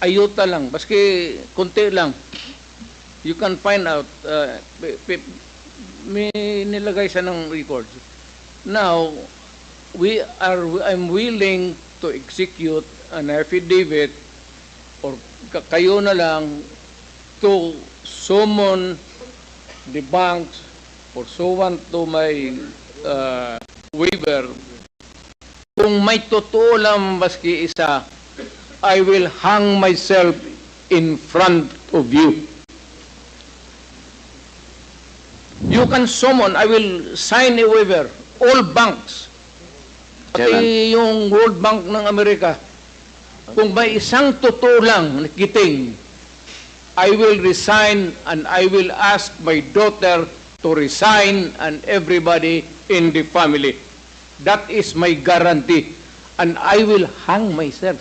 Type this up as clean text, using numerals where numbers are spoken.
ayuta lang, baski konti lang. You can find out, may nilagay siya ng records. Now, I'm willing to execute an affidavit or kayo na lang to summon the banks pursuant to my waiver. Kung may totoo lang maski isa, I will hang myself in front of you. You can summon, I will sign a waiver, all banks. Pati yung World Bank ng Amerika, kung may isang totoo lang nakiting, I will resign and I will ask my daughter to resign and everybody in the family. That is my guarantee. And I will hang myself.